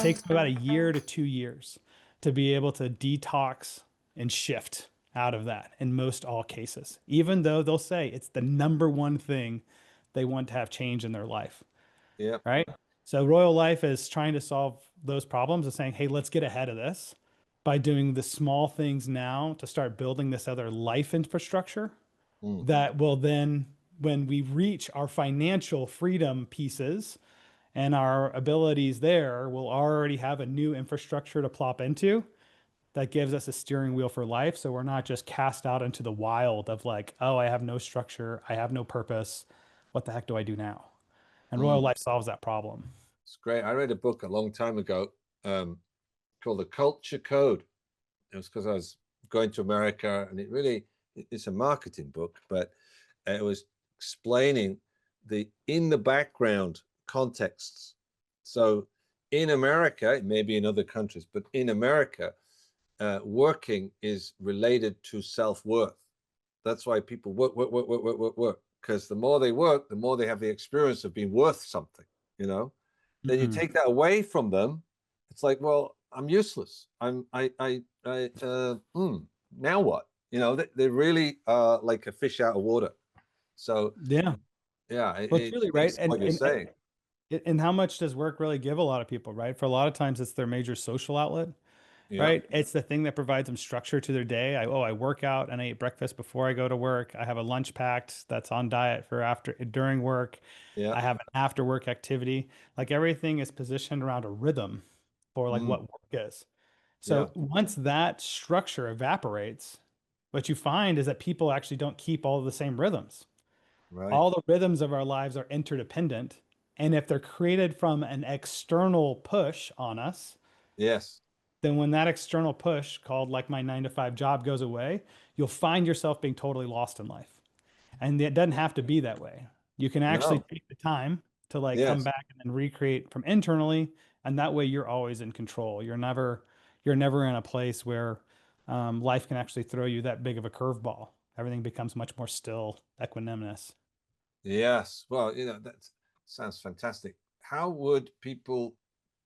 takes about a year to 2 years to be able to detox and shift out of that in most all cases, even though they'll say it's the number one thing they want to have change in their life, Yeah. right? So Royal Life is trying to solve those problems and saying, hey, let's get ahead of this by doing the small things now to start building this other life infrastructure Mm. that will then, when we reach our financial freedom pieces and our abilities there, we'll already have a new infrastructure to plop into that gives us a steering wheel for life. So we're not just cast out into the wild of like, oh, I have no structure, I have no purpose. What the heck do I do now? And Royal Mm. Life solves that problem. It's great. I read a book a long time ago called The Culture Code. It was because I was going to America, and it's a marketing book, but it was explaining the in the background contexts. So in America, it may be in other countries, but in America, working is related to self-worth. That's why people work, because the more they work, the more they have the experience of being worth something, you know? Then you Mm. take that away from them, it's like, well, I'm useless. Now what? You know, they really are like a fish out of water. So Yeah. yeah, Well, it truly, right? speaks to what you're saying. And how much does work really give a lot of people, right? For a lot of times, it's their major social outlet, Yeah, right? It's the thing that provides them structure to their day. I work out and I eat breakfast before I go to work. I have a lunch packed that's on diet for after during work. yeah. I have an after work activity. Like everything is positioned around a rhythm for like Mm, what work is. yeah, So once that structure evaporates, what you find is that people actually don't keep all of the same rhythms. right. All the rhythms of our lives are interdependent. And if they're created from an external push on us, Yes. then when that external push called like my 9 to 5 job goes away, you'll find yourself being totally lost in life. And it doesn't have to be that way. You can actually No. take the time to like come Yes. back and then recreate from internally, and that way you're always in control. You're never in a place where life can actually throw you that big of a curveball. Everything becomes much more still, equanimous. Yes. Well, that sounds fantastic. How would people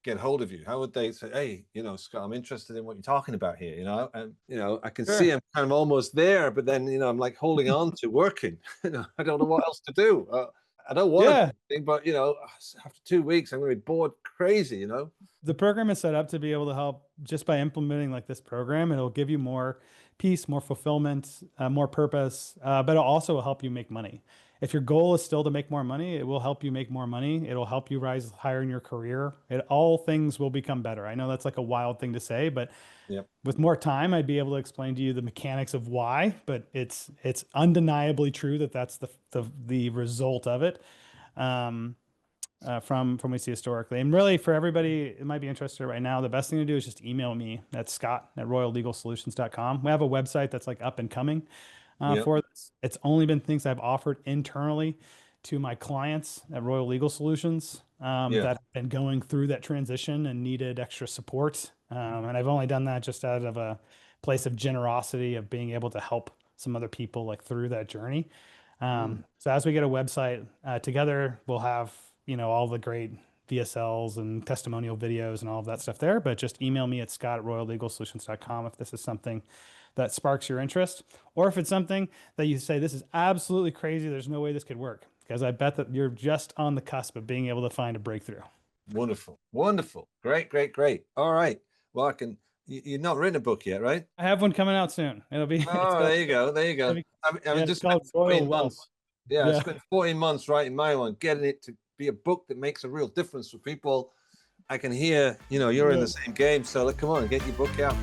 get hold of you? How would they say, hey, Scott, I'm interested in what you're talking about here, and I can see Sure. I'm kind of almost there, but then I'm like holding on to working. I don't know what else to do. I don't want to do Yeah. anything, but after 2 weeks, I'm going to be bored crazy. The program is set up to be able to help just by implementing like this program. It'll give you more peace, more fulfillment, more purpose, but it'll also help you make money. If your goal is still to make more money, it will help you make more money. It'll help you rise higher in your career. All things will become better. I know that's like a wild thing to say, but Yep. with more time, I'd be able to explain to you the mechanics of why. But it's undeniably true that that's the result of it. Um, from we see historically. And really, for everybody that might be interested right now, the best thing to do is just email me at scott@royallegalsolutions.com. We have a website that's like up and coming Yep. for this. It's only been things I've offered internally to my clients at Royal Legal Solutions Yeah. that have been going through that transition and needed extra support. And I've only done that just out of a place of generosity of being able to help some other people like through that journey. Mm. So as we get a website together, we'll have, all the great VSLs and testimonial videos and all of that stuff there. But just email me at scott@royallegalsolutions.com if this is something that sparks your interest, or if it's something that you say, this is absolutely crazy, there's no way this could work. Because I bet that you're just on the cusp of being able to find a breakthrough. Wonderful. Wonderful. Great, great, great. All right. Well, you've not written a book yet, right? I have one coming out soon. It's Oh, called, there you go. There you it'll go. be- I yeah, it's just spent called Royal 14 Wealth. months. Yeah, I Yeah. spent 14 months writing my one, getting it to be a book that makes a real difference for people. I can hear, you're in the same game. So come on, get your book out.